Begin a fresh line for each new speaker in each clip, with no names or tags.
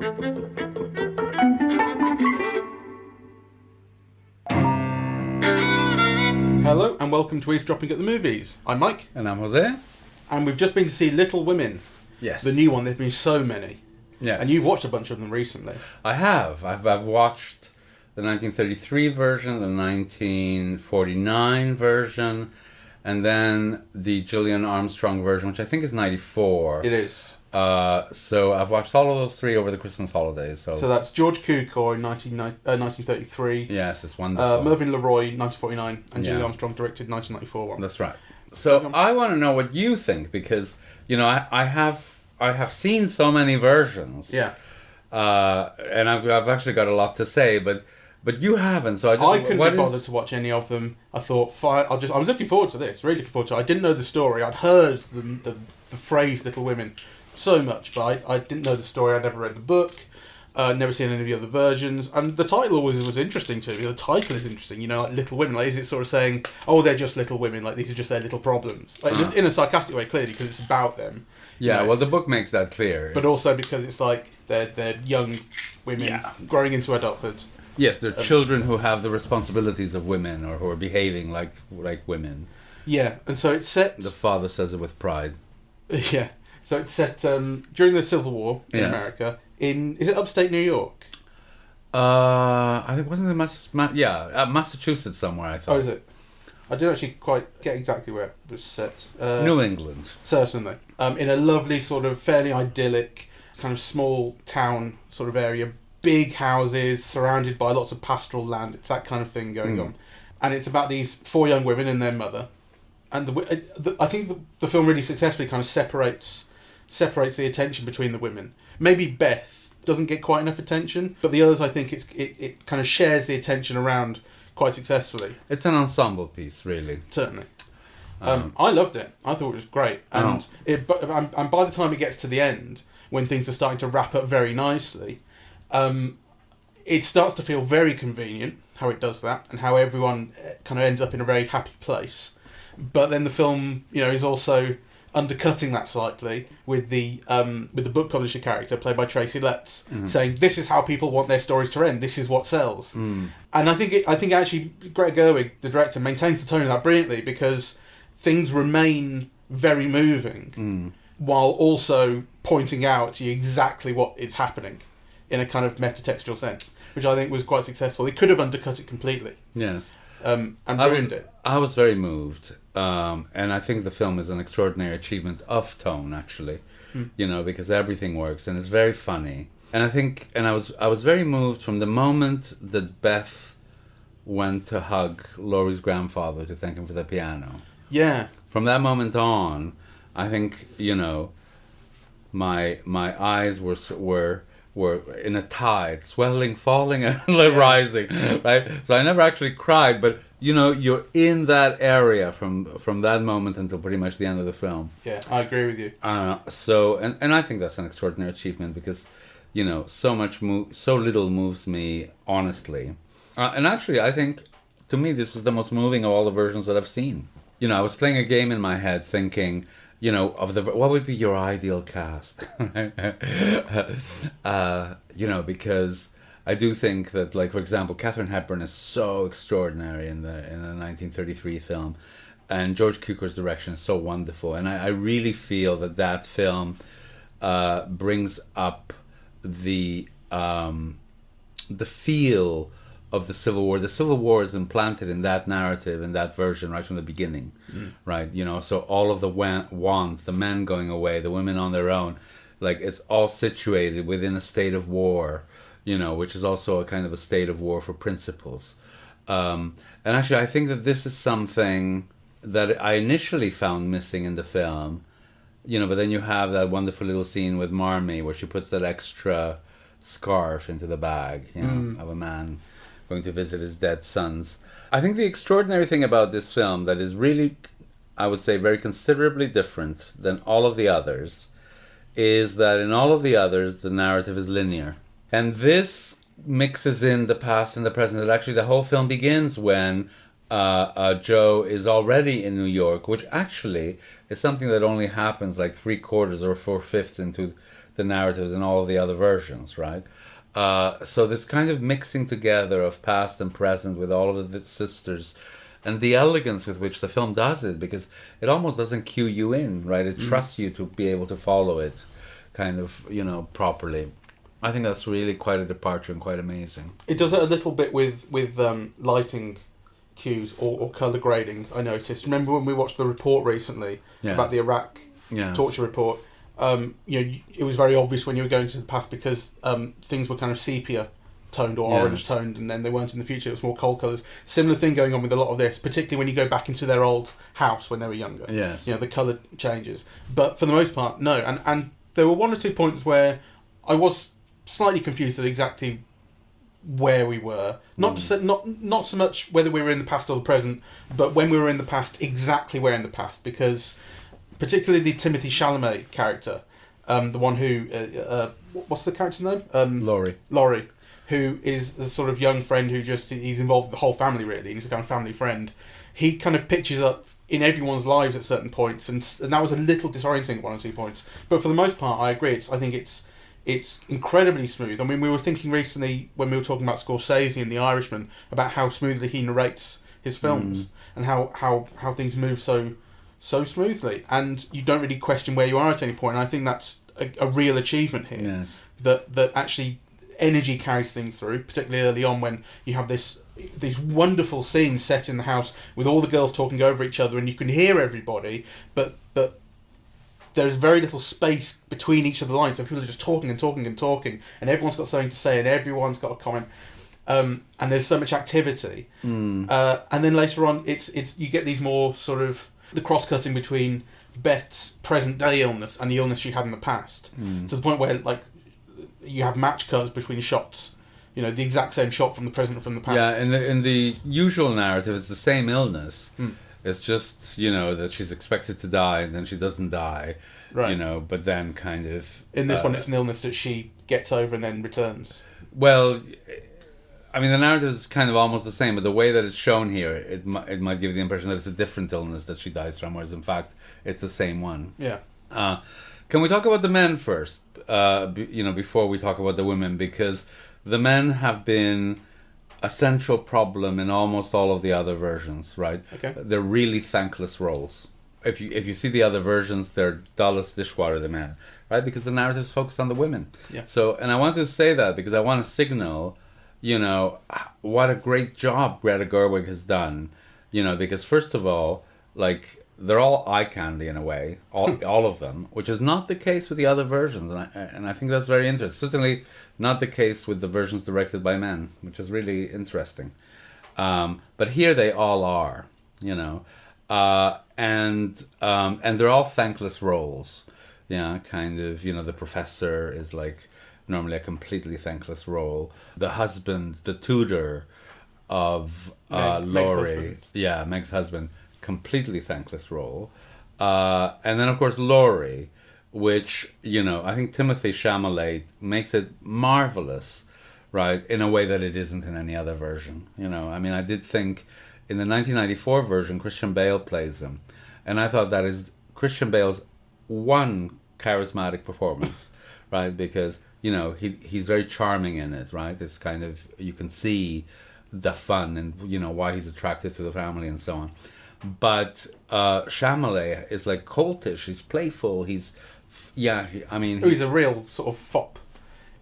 Hello and welcome to Eavesdropping at the Movies. I'm Mike.
And I'm José.
And we've just been to see Little Women.
Yes.
The new one. There've been so many.
Yes.
And you've watched a bunch of them recently.
I have. I've watched the 1933 version, the 1949 version, and then the Gillian Armstrong version, which I think is 94.
It is.
So I've watched all of those three over the Christmas holidays. So
that's George Cukor in 1933.
Yes, it's wonderful.
Mervyn LeRoy, 1949, and Gillian Armstrong directed 1994 one.
That's right. So I want to know what you think, because, you know, I have seen so many versions.
Yeah.
And I've actually got a lot to say, but you haven't. So
I couldn't be bothered to watch any of them. I thought, fine. I was looking forward to this. Really looking forward to it. I didn't know the story. I'd heard the phrase "Little Women" so much, but I didn't know the story. I'd never read the book. Never seen any of the other versions, and the title was interesting to me. The title is interesting, you know, like Little Women. Like, is it sort of saying, "Oh, they're just little women. Like these are just their little problems," like in a sarcastic way, clearly, because it's about them.
Yeah,
you know?
well, the book makes that clear.
But also because it's like they're young women growing into adulthood.
Yes, they're children who have the responsibilities of women, or who are behaving like women.
Yeah, and so it's set.
The father says it with pride.
Yeah, so it's set during the Civil War in America. Is it upstate New York?
I think wasn't it Massachusetts somewhere. I thought.
Oh, is it? I didn't actually quite get exactly where it was set.
New England,
certainly. In a lovely sort of fairly idyllic kind of small town sort of area, big houses surrounded by lots of pastoral land. It's that kind of thing going on, and it's about these four young women and their mother. And I think the film really successfully kind of separates the attention between the women. Maybe Beth doesn't get quite enough attention, but the others, I think it kind of shares the attention around quite successfully.
It's an ensemble piece, really.
Certainly. I loved it. I thought it was great. And and by the time it gets to the end, when things are starting to wrap up very nicely, it starts to feel very convenient how it does that, and how everyone kind of ends up in a very happy place. But then the film, you know, is also undercutting that slightly with the book publisher character played by Tracy Letts saying, "This is how people want their stories to end. This is what sells." And I think actually Greta Gerwig, the director, maintains the tone of that brilliantly, because things remain very moving while also pointing out to you exactly what is happening in a kind of metatextual sense, which I think was quite successful. It could have undercut it completely.
Yes.
And ruined it.
I was very moved, and I think the film is an extraordinary achievement of tone, actually. You know, because everything works and it's very funny. And I was very moved from the moment that Beth went to hug Laurie's grandfather to thank him for the piano.
Yeah.
From that moment on, I think, you know, my eyes were in a tide, swelling, falling, and rising, right? So I never actually cried, but, you know, you're in that area from that moment until pretty much the end of the film.
Yeah, I agree with you.
So I think that's an extraordinary achievement, because, you know, so little moves me honestly. And actually, I think, to me, this was the most moving of all the versions that I've seen. You know, I was playing a game in my head thinking, you know, what would be your ideal cast? You know, because I do think that, like, for example, Katharine Hepburn is so extraordinary in the 1933 film, and George Cukor's direction is so wonderful, and I really feel that film brings up the feel of the Civil War. The Civil War is implanted in that narrative, in that version, right from the beginning, right? You know, so all of the want, the men going away, the women on their own, like, it's all situated within a state of war, you know, which is also a kind of a state of war for principles. And actually, I think that this is something that I initially found missing in the film, you know, but then you have that wonderful little scene with Marmee where she puts that extra scarf into the bag, you know, of a man going to visit his dead sons. I think the extraordinary thing about this film that is really, I would say, very considerably different than all of the others is that in all of the others, the narrative is linear. And this mixes in the past and the present. And actually, the whole film begins when Joe is already in New York, which actually is something that only happens like 3/4 or 4/5 into the narratives in all of the other versions, right? So this kind of mixing together of past and present with all of the sisters, and the elegance with which the film does it, because it almost doesn't cue you in, right? It trusts you to be able to follow it, kind of, properly. I think that's really quite a departure and quite amazing.
It does it a little bit with lighting cues or colour grading, I noticed. Remember when we watched the report recently about the Iraq torture report? It was very obvious when you were going to the past because things were kind of sepia toned or orange toned, and then they weren't in the future. It was more cold colours. Similar thing going on with a lot of this, particularly when you go back into their old house when they were younger.
Yes.
The colour changes. But for the most part, no. And there were one or two points where I was slightly confused at exactly where we were. Not so much whether we were in the past or the present, but when we were in the past, exactly where in the past. Because particularly the Timothée Chalamet character, the one who... what's the character's name? Laurie. Who is the sort of young friend who he's involved with the whole family, really, and he's a kind of family friend. He kind of pitches up in everyone's lives at certain points, and that was a little disorienting at one or two points. But for the most part, I agree. I think it's incredibly smooth. I mean, we were thinking recently, when we were talking about Scorsese and The Irishman, about how smoothly he narrates his films, and how things move so smoothly, and you don't really question where you are at any point. And I think that's a real achievement here.
Yes.
That actually... energy carries things through, particularly early on when you have these wonderful scenes set in the house with all the girls talking over each other and you can hear everybody, but there's very little space between each of the lines, so people are just talking and talking and talking, and everyone's got something to say and everyone's got a comment, and there's so much activity. And then later on it's you get these more sort of the cross-cutting between Bet's present day illness and the illness she had in the past, to the point where you have match cuts between shots, the exact same shot from the present and from the past.
Yeah, in the usual narrative, it's the same illness. It's just, that she's expected to die and then she doesn't die, right? But then kind of...
In this one, it's an illness that she gets over and then returns.
Well, I mean, the narrative is kind of almost the same, but the way that it's shown here, it might give the impression that it's a different illness that she dies from, whereas in fact, it's the same one.
Yeah.
Can we talk about the men first? Before we talk about the women, because the men have been a central problem in almost all of the other versions, right?
Okay.
They're really thankless roles. If you see the other versions, they're dull as dishwater, the men, right? Because the narrative's focused on the women.
Yeah.
So, and I want to say that because I want to signal, what a great job Greta Gerwig has done, because first of all, they're all eye candy in a way, all of them, which is not the case with the other versions, and I think that's very interesting. Certainly not the case with the versions directed by men, which is really interesting. But here they all are, and they're all thankless roles. Yeah, kind of. The professor is normally a completely thankless role. The husband, the tutor of Laurie, Meg's husband. Completely thankless role, and then of course Laurie, which I think Timothée Chalamet makes it marvelous, right, in a way that it isn't in any other version. I mean, I did think in the 1994 version Christian Bale plays him, and I thought that is Christian Bale's one charismatic performance, right, because he's very charming in it, right. It's kind of, you can see the fun and why he's attracted to the family and so on. But Chalamet is coltish. He's playful. He's a real sort of fop,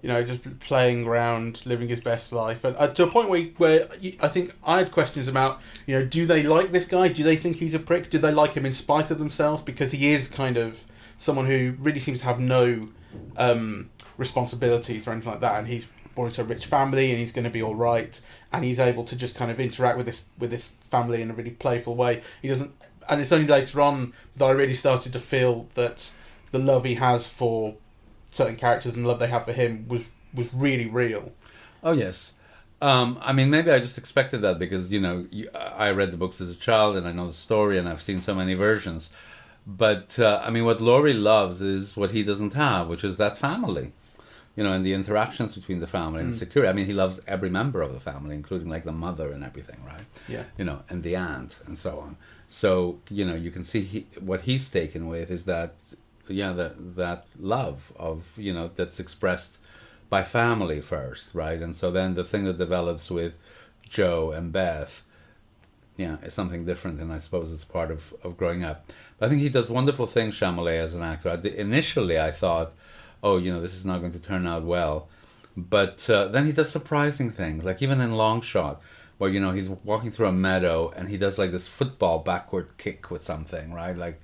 just playing around, living his best life, and to a point where I think I had questions about, do they like this guy? Do they think he's a prick? Do they like him in spite of themselves? Because he is kind of someone who really seems to have no responsibilities or anything like that, and he's born into a rich family and he's going to be all right, and he's able to just kind of interact with this family in a really playful way. He doesn't, and it's only later on that I really started to feel that the love he has for certain characters and the love they have for him was really real. Oh yes. I mean, maybe I just expected that because I read the books as a child and I know the story and I've seen so many versions, but I mean, what Laurie loves is what he doesn't have, which is that family. And the interactions between the family and security. I mean, he loves every member of the family, including the mother and everything, right?
Yeah.
And the aunt and so on. So, you can see what he's taken with is that that love of, that's expressed by family first, right? And so then the thing that develops with Joe and Beth, is something different, and I suppose it's part of growing up. But I think he does wonderful things, Chalamet, as an actor. Initially I thought, this is not going to turn out well. But then he does surprising things, like even in Long Shot, where, he's walking through a meadow and he does like this football backward kick with something, right? Like,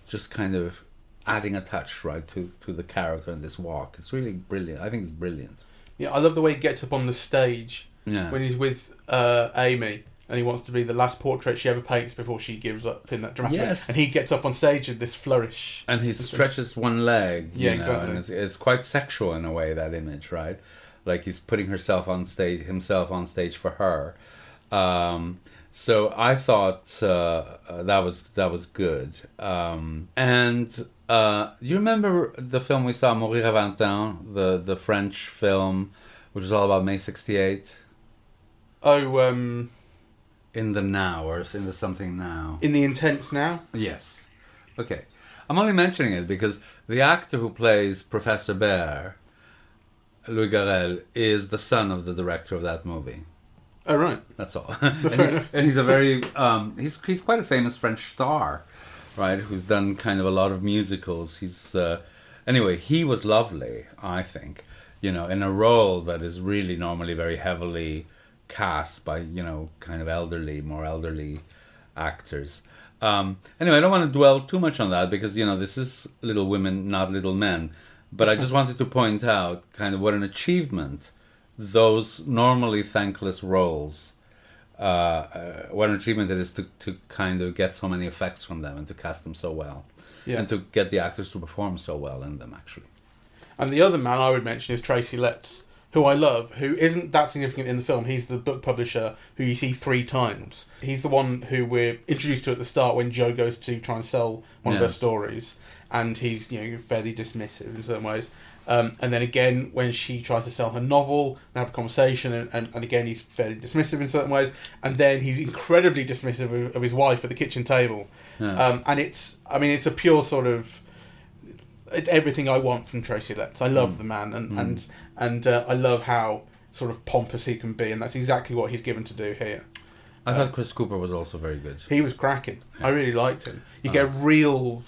just kind of adding a touch, right, to the character in this walk. It's really brilliant. I think it's brilliant.
Yeah, I love the way he gets up on the stage
when
he's with Amy. And he wants to be the last portrait she ever paints before she gives up in that dramatic.
Yes.
And he gets up on stage with this flourish.
And he stretches one leg.
Exactly.
And it's quite sexual in a way, that image, right? Like he's putting himself on stage for her. So I thought that was good. And you remember the film we saw, Mourir à 20 ans, the French film, which was all about May 68? In the now, or in the something now.
In the intense now?
Yes. Okay. I'm only mentioning it because the actor who plays Professor Bear, Louis Garrel, is the son of the director of that movie.
Oh, right.
That's all. and he's a very... he's quite a famous French star, right, who's done kind of a lot of musicals. He's... anyway, he was lovely, I think, in a role that is really normally very heavily cast by kind of more elderly actors. Anyway, I don't want to dwell too much on that because this is Little Women, Not Little Men, but I just wanted to point out kind of what an achievement those normally thankless roles, what an achievement it is to kind of get so many effects from them and to cast them so well, and to get the actors to perform so well in them, actually.
And the other man I would mention is Tracy Letts, who I love, who isn't that significant in the film. He's the book publisher who you see 3 times. He's the one who we're introduced to at the start when Jo goes to try and sell one of her stories, and he's fairly dismissive in certain ways. And then again, when she tries to sell her novel, they have a conversation, and again he's fairly dismissive in certain ways. And then he's incredibly dismissive of his wife at the kitchen table.
Yes.
And it's a pure sort of... It's everything I want from Tracy Letts. I love the man, and I love how sort of pompous he can be, and that's exactly what he's given to do here.
I thought Chris Cooper was also very good.
He was cracking. I really liked him. You get real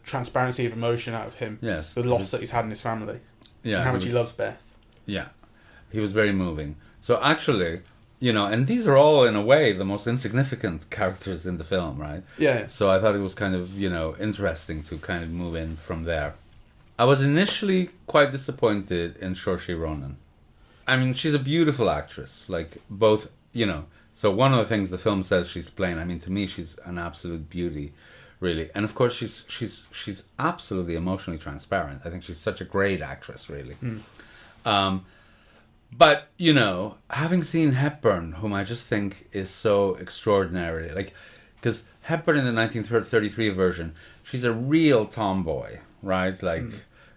transparency of emotion out of him.
Yes.
The loss that he's had in his family.
Yeah.
And how much he loves Beth.
Yeah. He was very moving. So actually, and these are all, in a way, the most insignificant characters in the film, right?
Yeah.
So I thought it was kind of, interesting to kind of move in from there. I was initially quite disappointed in Saoirse Ronan. I mean, she's a beautiful actress. Like, both, So one of the things the film says she's playing, I mean, to me, she's an absolute beauty, really. And of course, she's absolutely emotionally transparent. I think she's such a great actress, really. But, having seen Hepburn, whom I just think is so extraordinary, like, because Hepburn in the 1933 version, she's a real tomboy, right? Like,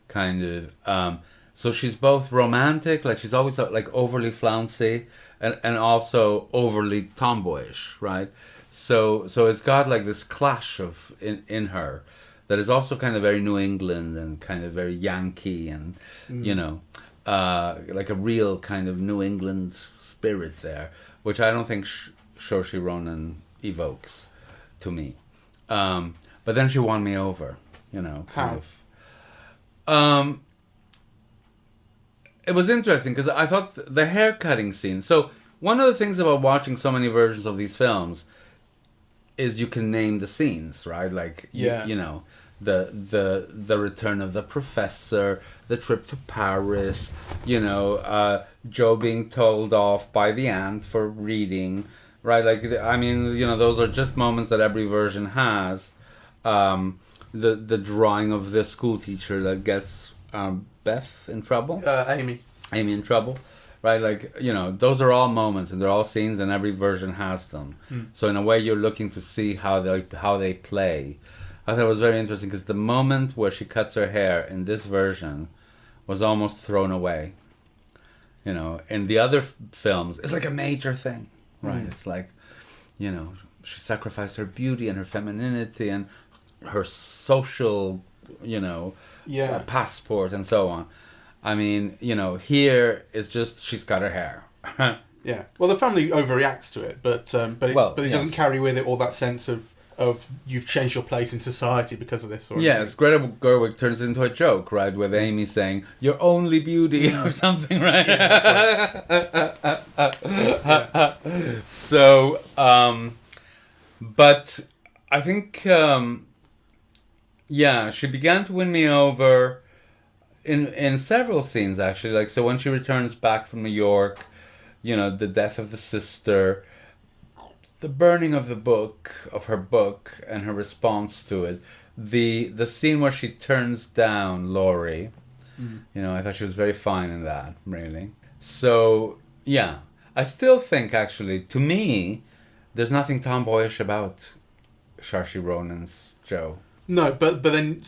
kind of, so she's both romantic, like she's always like overly flouncy, and also overly tomboyish, right? So it's got like this clash of in her that is also kind of very New England and kind of very Yankee and like a real kind of New England spirit there, which I don't think Saoirse Ronan evokes to me. But then she won me over,
How?
It was interesting because I thought the haircutting scene. So one of the things about watching so many versions of these films is you can name the scenes, right? Like the return of the professor, the trip to Paris, Joe being told off by the aunt for reading, right? Like, I mean, those are just moments that every version has. The drawing of the school teacher that gets Beth in trouble.
Amy
in trouble, right? Like, those are all moments and they're all scenes, and every version has them. So in a way, you're looking to see how they play. I thought it was very interesting because the moment where she cuts her hair in this version was almost thrown away. In the other films, it's like a major thing, right? It's like, she sacrificed her beauty and her femininity and her social passport and so on. I mean, here it's just she's got her hair.
Yeah. Well, the family overreacts to it, but it doesn't carry with it all that sense of you've changed your place in society because of this. Or
yes, Greta Gerwig turns it into a joke, right? With Amy saying, "Your only beauty" or something, right?
Yeah,
right. So, but I think, she began to win me over in several scenes, actually. Like, so when she returns back from New York, the death of the sister, the burning of her book, and her response to it, the scene where she turns down Laurie, I thought she was very fine in that, really. So, yeah, I still think, actually, to me, there's nothing tomboyish about Saoirse Ronan's Jo.
No, but in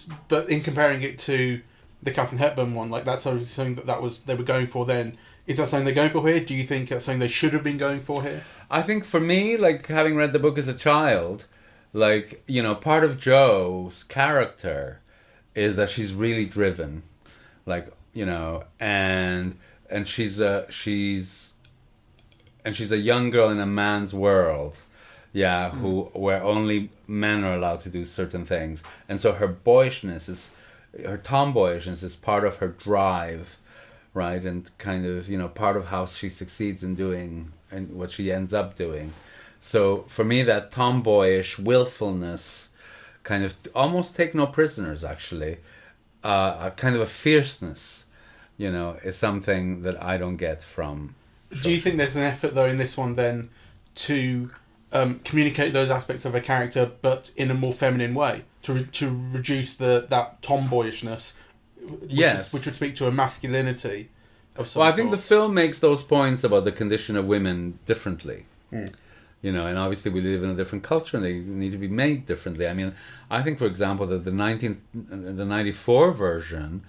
comparing it to the Katharine Hepburn one, like that's something they were going for then. Is that something they're going for here? Do you think that's something they should have been going for here?
I think for me, like, having read the book as a child, like, part of Jo's character is that she's really driven, like, and she's a young girl in a man's world, where only men are allowed to do certain things, and so her tomboyishness is part of her drive. Right, and kind of, part of how she succeeds in doing and what she ends up doing. So for me, that tomboyish willfulness, kind of almost take no prisoners, actually, a kind of a fierceness, is something that I don't get from.
Do you think there's an effort, though, in this one then to communicate those aspects of her character, but in a more feminine way, to reduce that tomboyishness? Which would speak to a masculinity of some
I think the film makes those points about the condition of women differently. And obviously we live in a different culture and they need to be made differently. I mean, I think, for example, that the 94 version,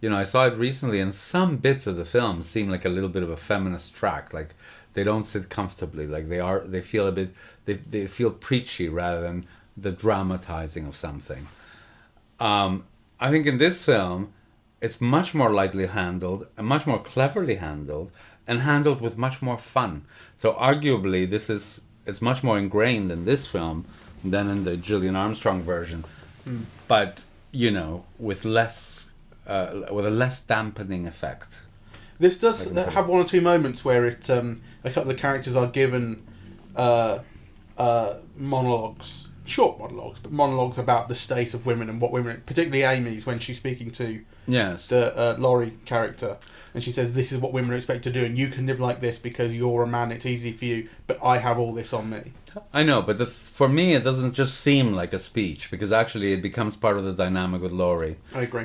I saw it recently, and some bits of the film seem like a little bit of a feminist track. Like, they don't sit comfortably. Like, they feel a bit, they feel preachy rather than the dramatizing of something. I think in this film, it's much more lightly handled and much more cleverly handled, and handled with much more fun. So arguably, it's much more ingrained in this film than in the Gillian Armstrong version, but with a less dampening effect.
This does have one or two moments where a couple of characters are given monologues. Short monologues, but monologues about the state of women and what women, particularly Amy's, when she's speaking to the Laurie character, and she says, "This is what women are expected to do, and you can live like this because you're a man. It's easy for you, but I have all this on me."
I know, but for me, it doesn't just seem like a speech, because actually it becomes part of the dynamic with Laurie.
I agree.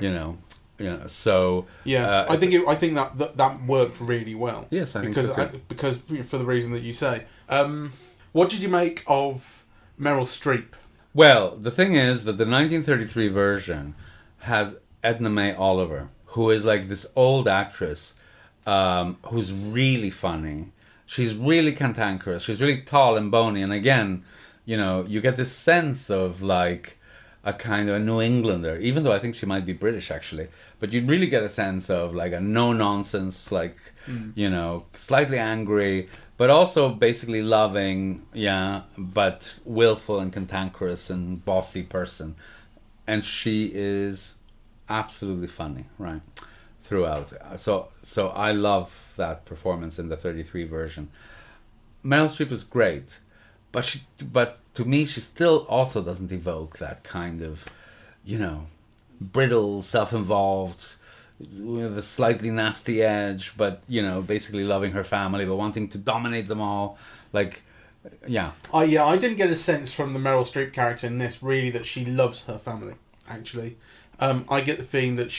So
I think that worked really well.
Yes, I think so too.
Because for the reason that you say. What did you make of Meryl Streep?
Well, the thing is that the 1933 version has Edna May Oliver, who is like this old actress who's really funny. She's really cantankerous. She's really tall and bony. And again, you get this sense of like a kind of a New Englander, even though I think she might be British actually. But you really get a sense of like a no-nonsense, like, slightly angry, but also basically loving, but willful and cantankerous and bossy person. And she is absolutely funny, right, throughout. So I love that performance in the 33 version. Meryl Streep is great, but to me, she still also doesn't evoke that kind of, brittle, self-involved, with a slightly nasty edge, but basically loving her family but wanting to dominate them all. Like, I
didn't get a sense from the Meryl Streep character in this really that she loves her family. Actually, I get the feeling that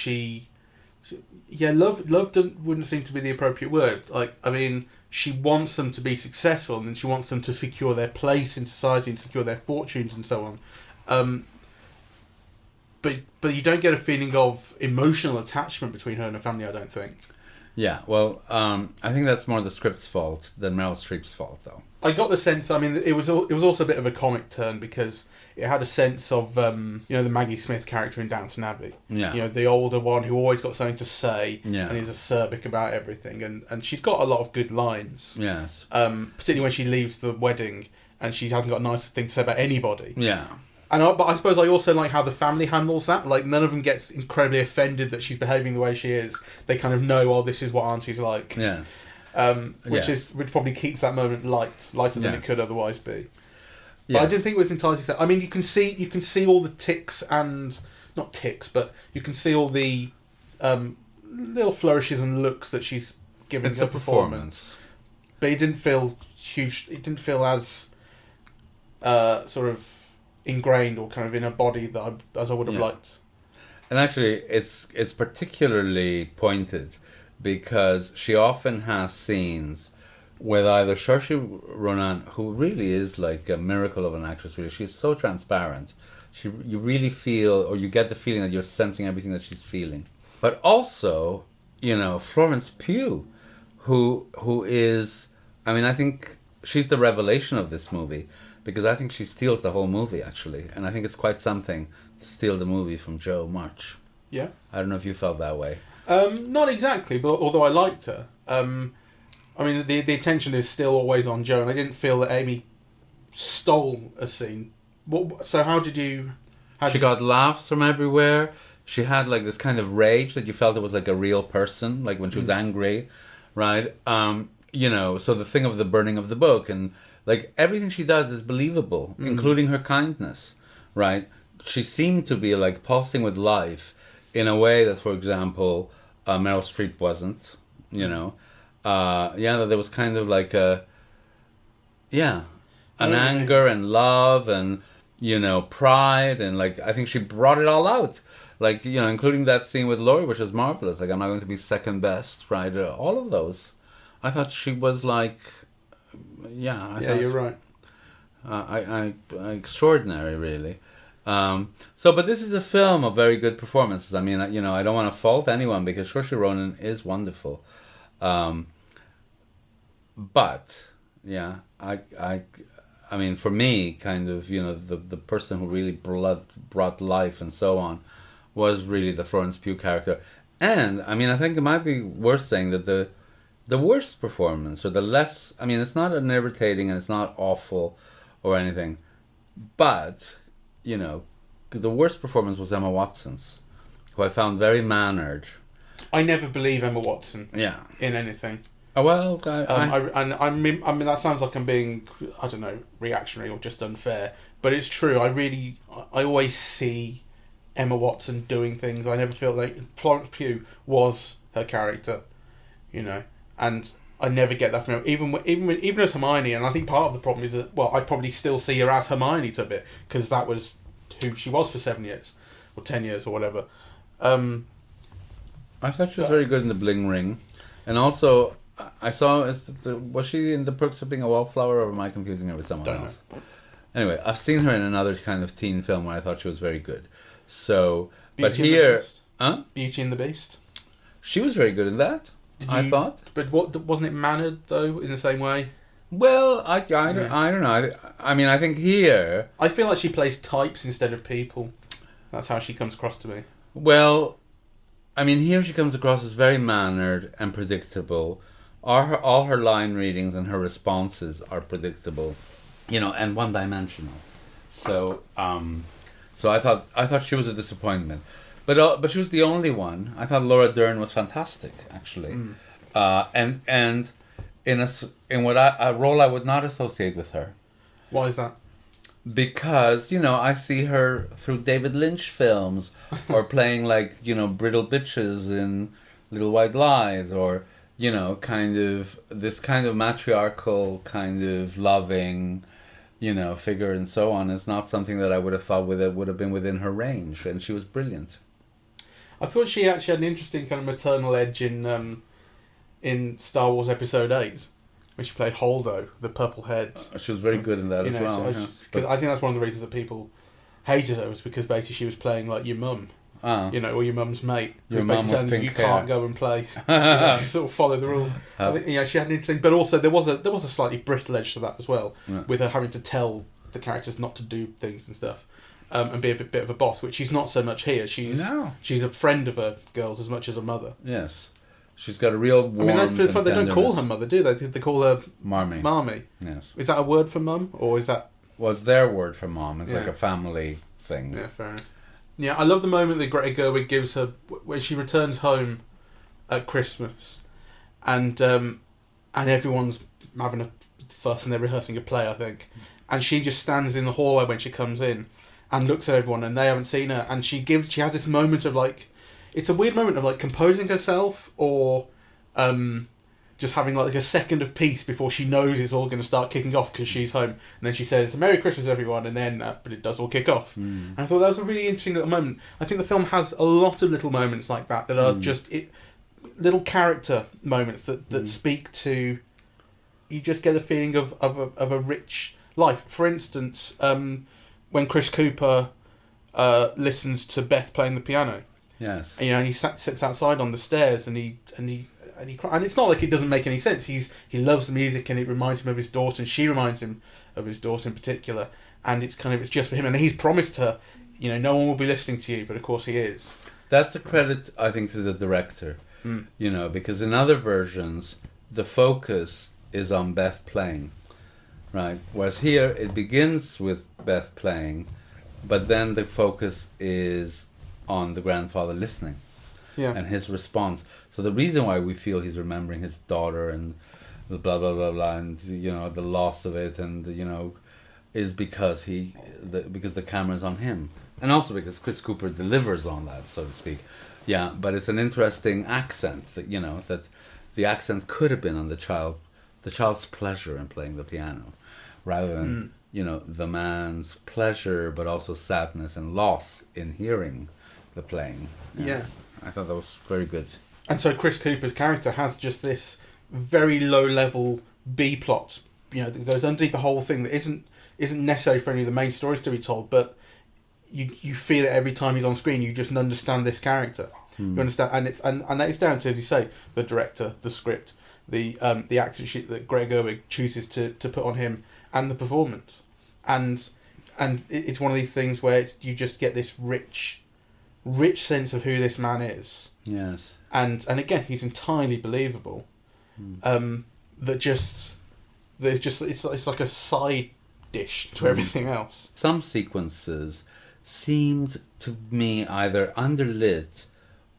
love wouldn't seem to be the appropriate word. Like, I mean, she wants them to be successful, and she wants them to secure their place in society and secure their fortunes and so on. But you don't get a feeling of emotional attachment between her and her family, I don't think.
Yeah, well, I think that's more the script's fault than Meryl Streep's fault, though.
I got the sense. I mean, it was also a bit of a comic turn because it had a sense of the Maggie Smith character in Downton Abbey.
Yeah.
The older one who always got something to say
Yeah.
and is acerbic about everything, and she's got a lot of good lines.
Yes.
Particularly when she leaves the wedding and she hasn't got a nice thing to say about anybody.
Yeah.
But I suppose I also like how the family handles that. Like, none of them gets incredibly offended that she's behaving the way she is. They kind of know, oh, this is what Auntie's like.
Yes.
Which probably keeps that moment lighter than it could otherwise be. But
Yes.
I didn't think it was entirely set. I mean, you can see all the ticks and not ticks, but you can see all the little flourishes and looks that she's giving
It's
her
a performance.
But it didn't feel huge. It didn't feel as sort of ingrained or kind of in her body as I would have liked.
And actually, it's particularly pointed because she often has scenes with either Saoirse Ronan, who really is like a miracle of an actress. Really, she's so transparent. You really feel, or you get the feeling that you're sensing everything that she's feeling. But also, Florence Pugh, who is, I mean, I think she's the revelation of this movie. Because I think she steals the whole movie, actually. And I think it's quite something to steal the movie from Jo March.
Yeah.
I don't know if you felt that way.
Not exactly, but although I liked her. I mean, the attention is still always on Jo, and I didn't feel that Amy stole a scene. So how did you...
She got laughs from everywhere. She had like this kind of rage that you felt it was like a real person, like when she was angry, right? So the thing of the burning of the book and... Like, everything she does is believable, including her kindness, right? She seemed to be, like, pulsing with life in a way that, for example, Meryl Streep wasn't, that there was kind of like an anger and love and, pride and, like, I think she brought it all out. Like, including that scene with Laurie, which was marvelous. Like, I'm not going to be second best, right? All of those. I thought she was, like...
you're right.
Extraordinary, really. But this is a film of very good performances. I mean, I don't want to fault anyone because Saoirse Ronan is wonderful. But I mean, for me, kind of, the person who really brought life and so on was really the Florence Pugh character. And I mean, I think it might be worth saying that the worst performance, or the less... I mean, it's not an irritating and it's not awful or anything. But, the worst performance was Emma Watson's, who I found very mannered.
I never believe Emma Watson in anything.
Oh, well,
I mean, that sounds like I'm being, I don't know, reactionary or just unfair. But it's true. I always see Emma Watson doing things. I never feel like Florence Pugh was her character, and I never get that from her. Even as Hermione, and I think part of the problem is that, well, I probably still see her as Hermione to a bit, because that was who she was for 7 years, or 10 years, or whatever.
I thought she was very good in The Bling Ring. And also, I saw, was she in The Perks of Being a Wallflower, or am I confusing her with someone else? Know. Anyway, I've seen her in another kind of teen film where I thought she was very good. So, but here...
Beauty and the Beast?
She was very good in that. I thought,
but wasn't it mannered though in the same way?
Well, I don't know. I mean, I think here
I feel like she plays types instead of people. That's how she comes across to me.
Well, I mean, here she comes across as very mannered and predictable. All her line readings and her responses are predictable, and one-dimensional. So I thought she was a disappointment. But she was the only one. I thought Laura Dern was fantastic, actually, and in a role I would not associate with her.
Why is that?
Because I see her through David Lynch films, or playing like brittle bitches in Little White Lies, or kind of this kind of matriarchal, kind of loving, figure and so on. Is not something that I would have thought would have been within her range, and she was brilliant.
I thought she actually had an interesting kind of maternal edge in Star Wars Episode 8, when she played Holdo, the purple head.
She was very good in that as well.
Because I think that's one of the reasons that people hated her, was because basically she was playing like your mum. you know, or your mum's mate.
Your
Who's
mum
basically
with
saying you
pink hair.
can't go and play. You know, you sort of follow the rules. I think, you know, she had an interesting, but also there was a slightly brittle edge to that as well, with her having to tell the characters not to do things and stuff, and be a bit of a boss, which she's not so much here. She's a friend of her girls as much as a mother.
Yes. She's got a real warmth.
I mean, they don't call her mother, do they? They call her
Marmee.
Marmee.
Yes.
Is that a word for mum, or is that?
Was their word for mom? It's like a family thing.
Yeah, fair enough. Yeah, I love the moment that Greta Gerwig gives her when she returns home at Christmas, and everyone's having a fuss and they're rehearsing a play, I think, and she just stands in the hallway when she comes in and looks at everyone, and they haven't seen her, and she has this moment of like, it's a weird moment of like composing herself, or just having like a second of peace before she knows it's all going to start kicking off because she's home, and then she says Merry Christmas everyone, and then but it does all kick off. And I thought that was a really interesting little moment. I think the film has a lot of little moments like that are just little character moments that speak to, you just get a feeling of a rich life. For instance, when Chris Cooper listens to Beth playing the piano.
Yes.
And, you know, and he sits outside on the stairs and he cries. And it's not like it doesn't make any sense. He loves the music, and it reminds him of his daughter, and she reminds him of his daughter in particular. And it's just for him. And he's promised her, you know, no one will be listening to you, but of course he is.
That's a credit, I think, to the director. You know, because in other versions, the focus is on Beth playing, right? Whereas here, it begins with Beth playing, but then the focus is on the grandfather listening, and his response. So the reason why we feel he's remembering his daughter and the blah blah blah blah, and you know the loss of it, and you know, is because because the camera's on him, and also because Chris Cooper delivers on that, so to speak. Yeah, but it's an interesting accent that, you know, that the accent could have been on the child's pleasure in playing the piano, rather than you know, the man's pleasure, but also sadness and loss in hearing the playing.
Yeah.
I thought that was very good.
And so Chris Cooper's character has just this very low level B plot, you know, that goes underneath the whole thing that isn't necessary for any of the main stories to be told, but you feel it every time he's on screen. You just understand this character. You understand, and that is down to, as you say, the director, the script, the acting sheet that Greta Gerwig chooses to put on him, and the performance, and it's one of these things where you just get this rich sense of who this man is.
Yes.
And again, he's entirely believable. It's like a side dish to everything else.
Some sequences seemed to me either underlit,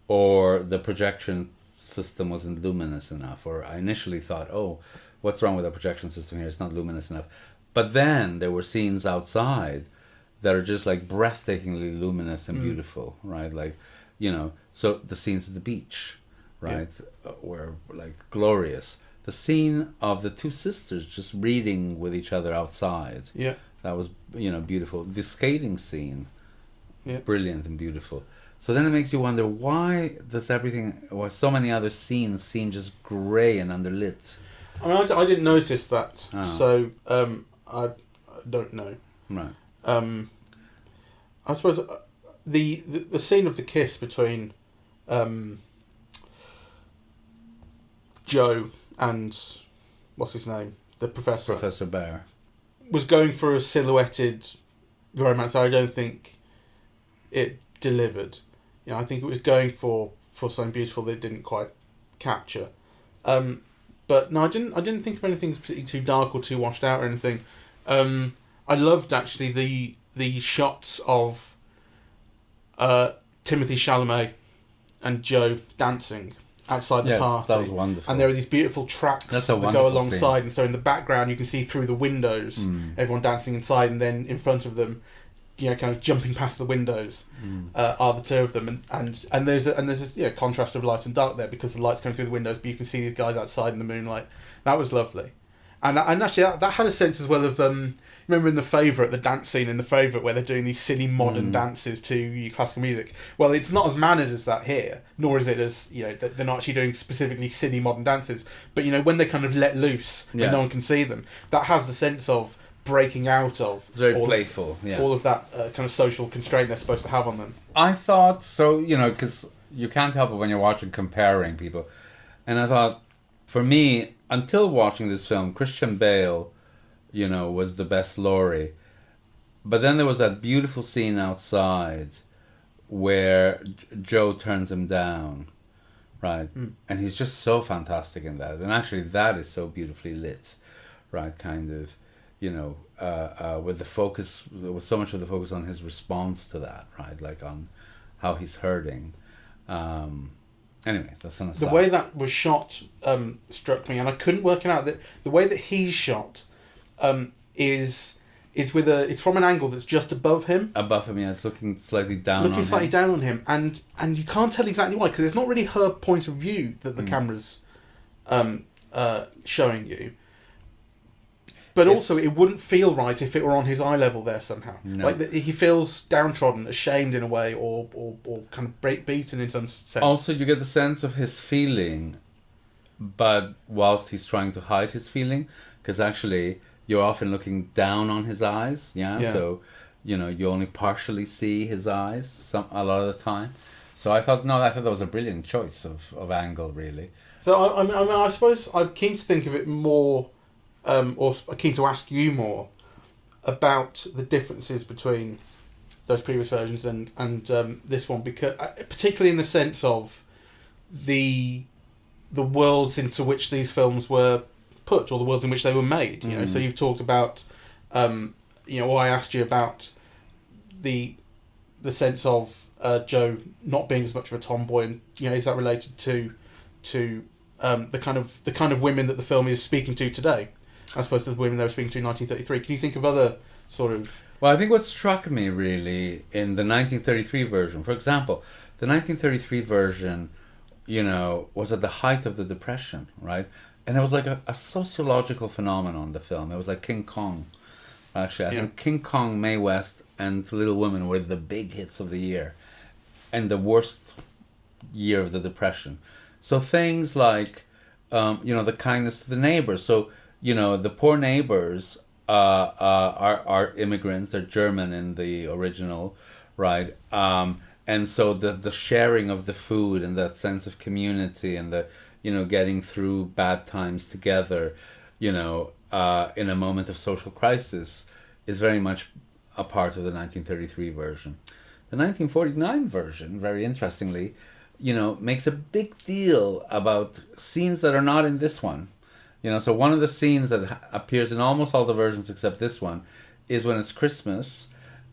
or the projection system wasn't luminous enough, or I initially thought, oh, what's wrong with the projection system here? It's not luminous enough. But then there were scenes outside that are just like breathtakingly luminous and beautiful, right? Like, you know, so the scenes at the beach, right, were like glorious. The scene of the two sisters just reading with each other outside, that was, you know, beautiful. The skating scene, brilliant and beautiful. So then it makes you wonder, why so many other scenes seem just grey and underlit?
I mean, I didn't notice that, so I don't know.
Right.
I suppose the scene of the kiss between Joe and what's his name, the professor,
Professor Bear,
was going for a silhouetted romance. I don't think it delivered. You know, I think it was going for something beautiful that it didn't quite capture. But no, I didn't think of anything particularly too dark or too washed out or anything. I loved actually the shots of Timothée Chalamet and Joe dancing outside the party.
That was wonderful.
And there are these beautiful tracks that go alongside, scene. And so in the background you can see through the windows everyone dancing inside, and then in front of them, you know, kind of jumping past the windows are the two of them, and there's this contrast of light and dark there, because the light's coming through the windows, but you can see these guys outside in the moonlight. That was lovely, and actually that had a sense as well of remember in The Favourite, the dance scene in The Favourite where they're doing these silly modern dances to classical music. Well, it's not as mannered as that here, nor is it as, you know, they're not actually doing specifically silly modern dances, but you know, when they kind of let loose and no one can see them, that has the sense of breaking out of.
It's very playful,
all of that kind of social constraint they're supposed to have on them.
I thought, so, because you can't help it when you're watching comparing people. And I thought, for me, until watching this film, Christian Bale, was the best Laurie. But then there was that beautiful scene outside where Joe turns him down, right? Mm. And he's just so fantastic in that. And actually that is so beautifully lit, right? Kind of, with the focus, with so much of the focus on his response to that, right? Like on how he's hurting. Anyway, that's an aside.
The way that was shot struck me, and I couldn't work it out. That the way that he's shot is with it's from an angle that's just above him.
Above him, yeah. It's looking slightly down
on him, and you can't tell exactly why, because it's not really her point of view that the camera's showing you. But also, it wouldn't feel right if it were on his eye level there somehow. No. Like he feels downtrodden, ashamed in a way, or kind of beaten in some sense.
Also, you get the sense of his feeling, but whilst he's trying to hide his feeling, because actually you're often looking down on his eyes. Yeah. So, you only partially see his eyes a lot of the time. So I thought that was a brilliant choice of angle, really.
So I suppose I'm keen to think of it more. Or keen to ask you more about the differences between those previous versions and this one, because particularly in the sense of the worlds into which these films were put, or the worlds in which they were made. So you've talked about, or I asked you about the sense of Joe not being as much of a tomboy, and is that related to the kind of women that the film is speaking to today, as opposed to the women they were speaking to in 1933. Can you think of other sort of...
Well, I think what struck me really in the 1933 version, for example, the 1933 version, was at the height of the Depression, right? And it was like a sociological phenomenon, the film. It was like King Kong. Actually, I think King Kong, Mae West, and Little Women were the big hits of the year. And the worst year of the Depression. So things like, the kindness to the neighbors. So, the poor neighbors are immigrants. They're German in the original, right? And so the sharing of the food and that sense of community and the, getting through bad times together, in a moment of social crisis is very much a part of the 1933 version. The 1949 version, very interestingly, makes a big deal about scenes that are not in this one. So one of the scenes that appears in almost all the versions except this one is when it's Christmas,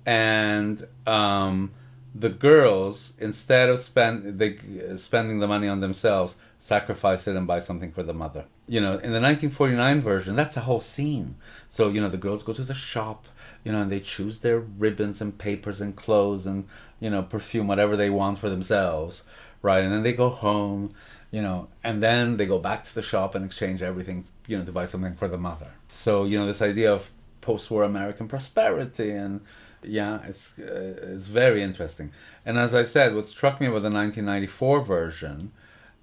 and the girls, instead of spending the money on themselves, sacrifice it and buy something for the mother. In the 1949 version, that's a whole scene. So, the girls go to the shop, and they choose their ribbons and papers and clothes and, perfume, whatever they want for themselves, right? And then they go home, and then they go back to the shop and exchange everything, to buy something for the mother. So, this idea of post-war American prosperity, and it's very interesting. And as I said, what struck me about the 1994 version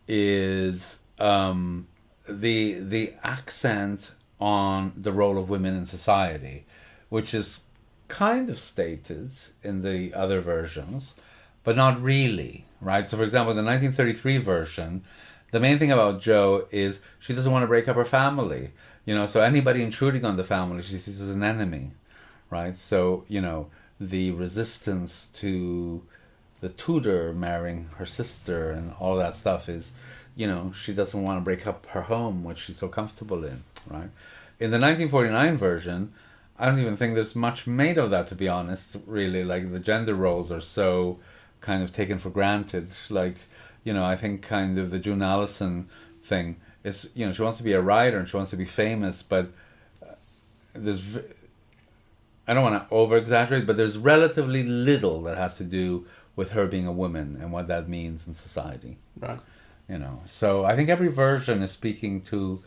is the accent on the role of women in society, which is kind of stated in the other versions, but not really, right? So, for example, in the 1933 version, the main thing about Jo is she doesn't want to break up her family. So anybody intruding on the family, she sees as an enemy, right? So, the resistance to the tutor marrying her sister and all that stuff is, she doesn't want to break up her home, which she's so comfortable in, right? In the 1949 version, I don't even think there's much made of that, to be honest, really. Like, the gender roles are so kind of taken for granted. Like, I think kind of the June Allison thing is, she wants to be a writer and she wants to be famous, but I don't want to over-exaggerate, but there's relatively little that has to do with her being a woman and what that means in society.
Right.
So I think every version is speaking to,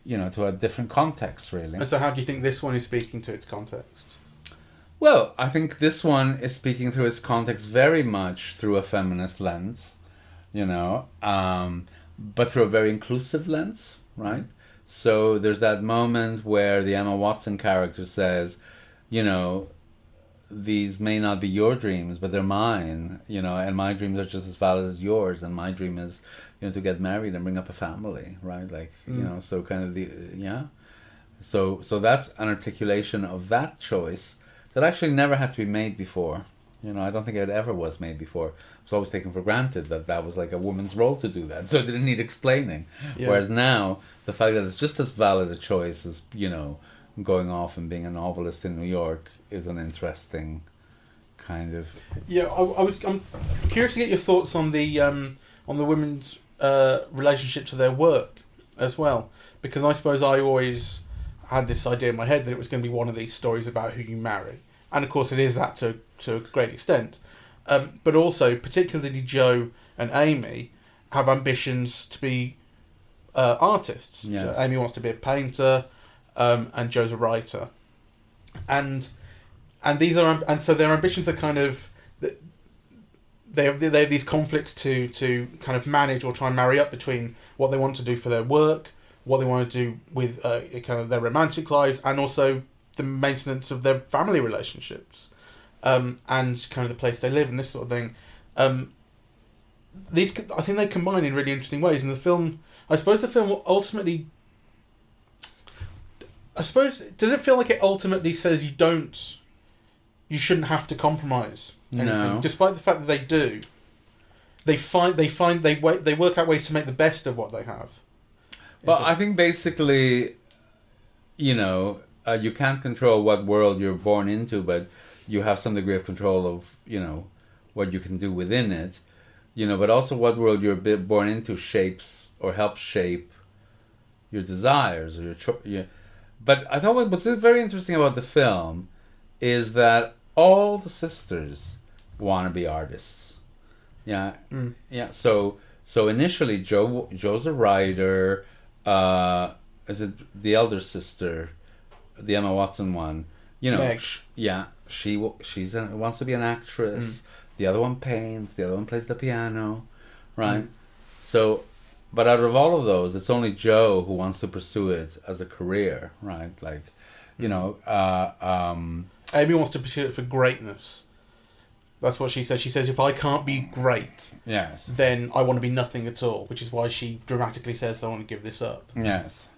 to a different context, really.
And so how do you think this one is speaking to its context?
Well, I think this one is speaking through its context very much through a feminist lens, but through a very inclusive lens, right? So there's that moment where the Emma Watson character says, you know, these may not be your dreams, but they're mine, you know, and my dreams are just as valid as yours, and my dream is, you know, to get married and bring up a family, right? Like, you know, so kind of so that's an articulation of that choice that actually never had to be made before. You know, I don't think it ever was made before. It was always taken for granted that was like a woman's role to do that, so it didn't need explaining. Yeah. Whereas now, the fact that it's just as valid a choice as, you know, going off and being a novelist in New York is an interesting kind of...
Yeah, I'm curious to get your thoughts on the women's relationship to their work as well, because I suppose I always had this idea in my head that it was going to be one of these stories about who you marry, and of course it is that to a great extent, but also particularly Joe and Amy have ambitions to be artists.
Yes.
Amy wants to be a painter, and Joe's a writer, and so their ambitions are kind of, they have these conflicts to kind of manage or try and marry up between what they want to do for their work, what they want to do with kind of their romantic lives, and also the maintenance of their family relationships, and kind of the place they live and this sort of thing. These, I think, they combine in really interesting ways. And the film, I suppose, ultimately, does it feel like it ultimately says you shouldn't have to compromise anything,
no,
despite the fact that they do. They work out ways to make the best of what they have.
Well, I think basically, you know, you can't control what world you're born into, but you have some degree of control of, you know, what you can do within it, you know, but also what world you're born into shapes or helps shape your desires or your But I thought what's very interesting about the film is that all the sisters want to be artists. Yeah. Mm. Yeah. So initially Joe's a writer. Is it the elder sister, the Emma Watson one? You know,
Meg.
She wants to be an actress. Mm. The other one paints. The other one plays the piano, right? Mm. So, but out of all of those, it's only Joe who wants to pursue it as a career, right? Like, you know,
Amy wants to pursue it for greatness. That's what she says. She says, if I can't be great,
yes,
then I want to be nothing at all, which is why she dramatically says, I want to give this up.
Yes.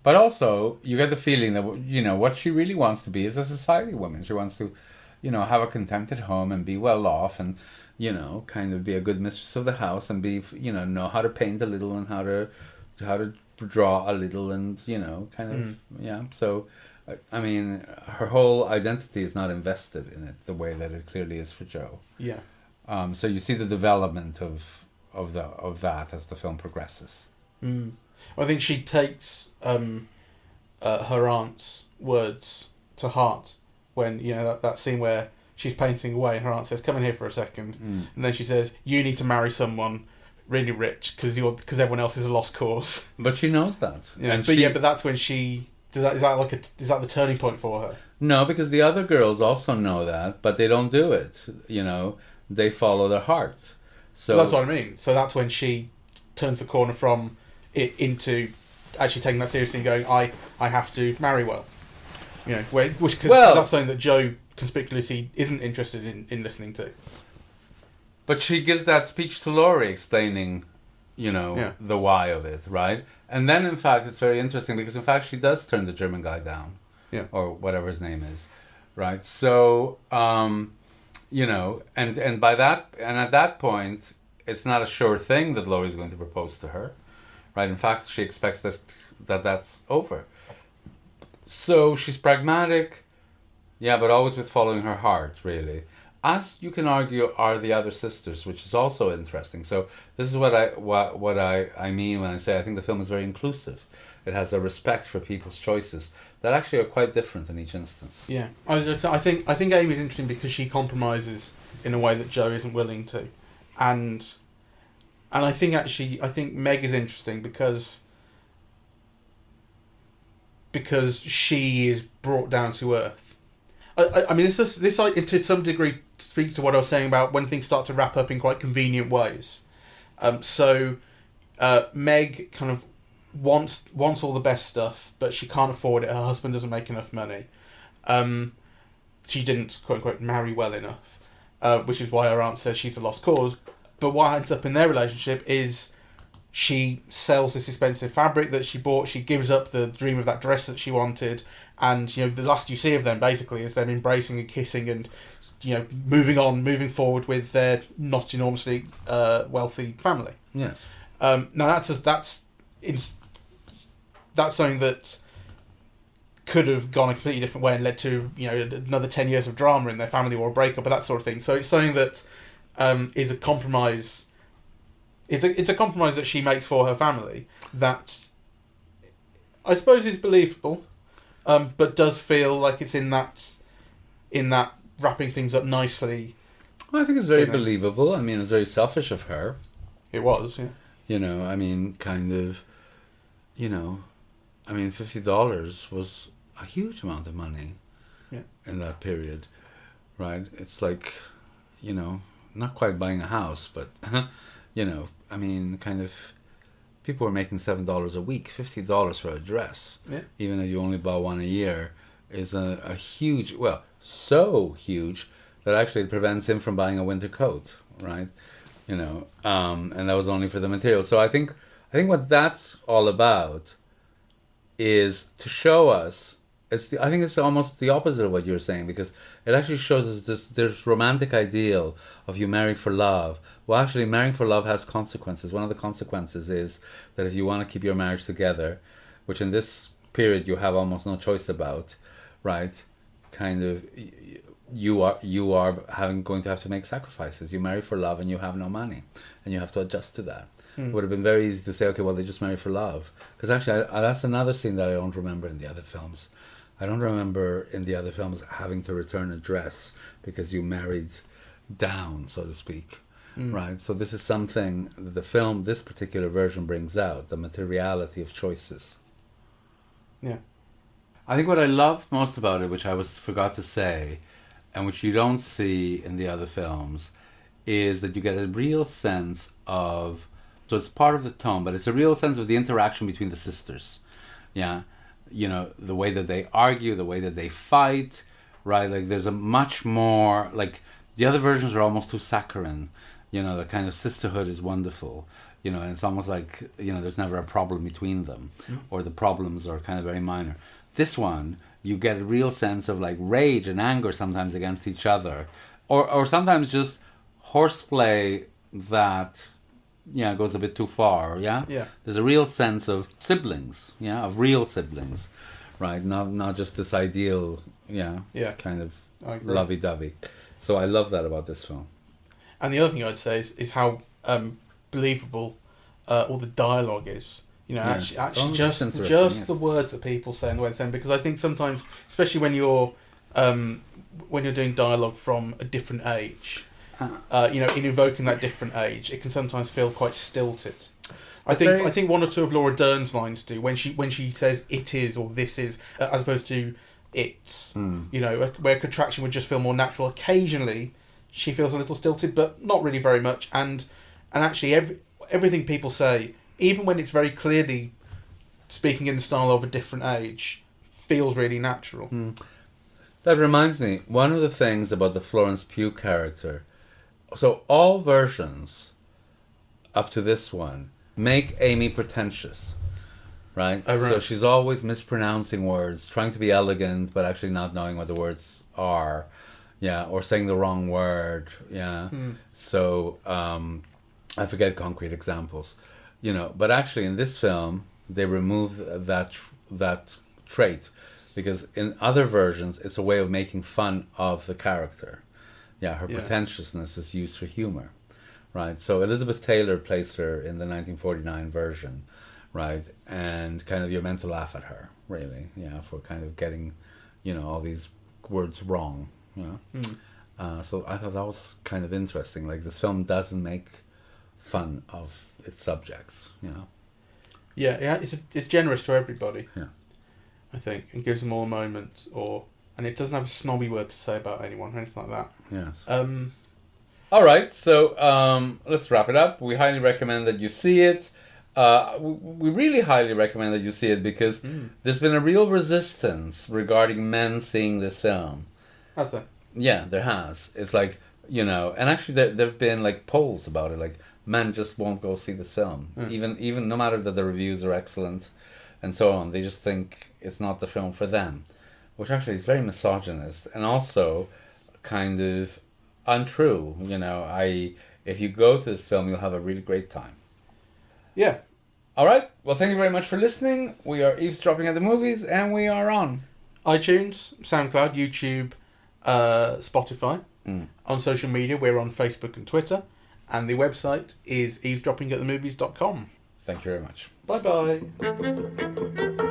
But also, you get the feeling that, you know, what she really wants to be is a society woman. She wants to, you know, have a contented home and be well off and, you know, kind of be a good mistress of the house and be, you know how to paint a little and how to draw a little and, you know, kind of, yeah. So, I mean, her whole identity is not invested in it the way that it clearly is for Joe. Yeah. So you see the development of that as the film progresses.
Mm. I think she takes her aunt's words to heart when, you know, that scene where she's painting away and her aunt says, "Come in here for a second," and then she says, "You need to marry someone really rich because everyone else is a lost cause."
But she knows that.
Yeah, but that's when she. Is that the turning point for her?
No, because the other girls also know that, but they don't do it. You know, they follow their heart. So
that's what I mean. So that's when she turns the corner from it into actually taking that seriously and going, I have to marry well. You know, because that's something that Joe conspicuously isn't interested in listening to.
But she gives that speech to Laurie explaining, you know, the why of it, right? And then, in fact, it's very interesting because, in fact, she does turn the German guy down. Yeah. Or whatever his name is, right? So, you know, and by that, and at that point, it's not a sure thing that Laurie's going to propose to her, right? In fact, she expects that's over. So she's pragmatic, yeah, but always with following her heart, really. As you can argue are the other sisters, which is also interesting. So this is what I mean when I say I think the film is very inclusive. It has a respect for people's choices that actually are quite different in each instance.
Yeah, I think Amy's interesting because she compromises in a way that Joe isn't willing to, and I think Meg is interesting because she is brought down to earth. I mean, this to some degree speaks to what I was saying about when things start to wrap up in quite convenient ways. So Meg kind of wants all the best stuff, but she can't afford it. Her husband doesn't make enough money. She didn't, quote unquote, marry well enough, which is why her aunt says she's a lost cause. But what ends up in their relationship is she sells this expensive fabric that she bought. She gives up the dream of that dress that she wanted, and you know the last you see of them basically is them embracing and kissing and moving forward with their not enormously wealthy family.
Yes.
Now that's something that could have gone a completely different way and led to another 10 years of drama in their family or a breakup or that sort of thing. So it's something that is a compromise. It's a compromise that she makes for her family that I suppose is believable, but does feel like it's in that wrapping things up nicely.
Well, I think it's very believable. I mean, it's very selfish of her.
It was, yeah.
I mean, kind of, $50 was a huge amount of money in that period, right? It's like, not quite buying a house, but, kind of, people were making $7 a week. $50 for a dress, even if you only bought one a year, is a huge, well, so huge that actually it prevents him from buying a winter coat, right? And that was only for the material. So I think what that's all about is to show us. I think it's almost the opposite of what you're saying, because it actually shows us this romantic ideal of you married for love. Well, actually, marrying for love has consequences. One of the consequences is that if you want to keep your marriage together, which in this period you have almost no choice about, right? Kind of, you are going to have to make sacrifices. You marry for love and you have no money, and you have to adjust to that. It would have been very easy to say, okay, well, they just marry for love. Because actually, that's another scene that I don't remember in the other films. I don't remember in the other films having to return a dress because you married down, so to speak. Right? So this is something that the film, this particular version, brings out, the materiality of choices.
Yeah.
I think what I loved most about it, which I forgot to say, and which you don't see in the other films, is that you get a real sense of, so it's part of the tone, but it's a real sense of the interaction between the sisters. Yeah. The way that they argue, the way that they fight, right? Like there's a much more, like the other versions are almost too saccharine. The kind of sisterhood is wonderful. And it's almost like, there's never a problem between them, or the problems are kind of very minor. This one, you get a real sense of like rage and anger sometimes against each other, or sometimes just horseplay that goes a bit too far. There's a real sense of siblings, of real siblings, right? Not just this ideal kind of lovey-dovey. So I love that about this film.
And the other thing I'd say is how believable all the dialogue is. Actually just the words that people say and the way they're saying, because I think sometimes, especially when you're doing dialogue from a different age, in evoking that different age, it can sometimes feel quite stilted. I think one or two of Laura Dern's lines do when she says "it is" or "this is" as opposed to "it's." Where contraction would just feel more natural. Occasionally, she feels a little stilted, but not really very much. And actually, everything people say, even when it's very clearly speaking in the style of a different age, feels really natural.
That reminds me, one of the things about the Florence Pugh character, so all versions up to this one make Amy pretentious, right? Oh, right. So she's always mispronouncing words, trying to be elegant, but actually not knowing what the words are, or saying the wrong word, So I forget concrete examples. But actually in this film they remove that trait, because in other versions it's a way of making fun of the character. Her pretentiousness is used for humor, right? So Elizabeth Taylor plays her in the 1949 version, right? And kind of you're meant to laugh at her, really, for kind of getting, all these words wrong, So I thought that was kind of interesting. Like this film doesn't make fun of its subjects,
it's generous to everybody. I think, and gives them all a moment, and it doesn't have a snobby word to say about anyone or anything like that.
Yes. All right, so let's wrap it up. We highly recommend that you see it. We really highly recommend that you see it because there's been a real resistance regarding men seeing this film.
Has there?
Yeah, there has. It's like, and actually there've been like polls about it. Like, men just won't go see this film, even no matter that the reviews are excellent, and so on. They just think it's not the film for them, which actually is very misogynist and also kind of untrue. If you go to this film, you'll have a really great time.
Yeah.
All right. Well, thank you very much for listening. We are eavesdropping at the movies, and we are on
iTunes, SoundCloud, YouTube, Spotify. On social media, we're on Facebook and Twitter, and the website is eavesdroppingatthemovies.com.
Thank you very much.
Bye bye.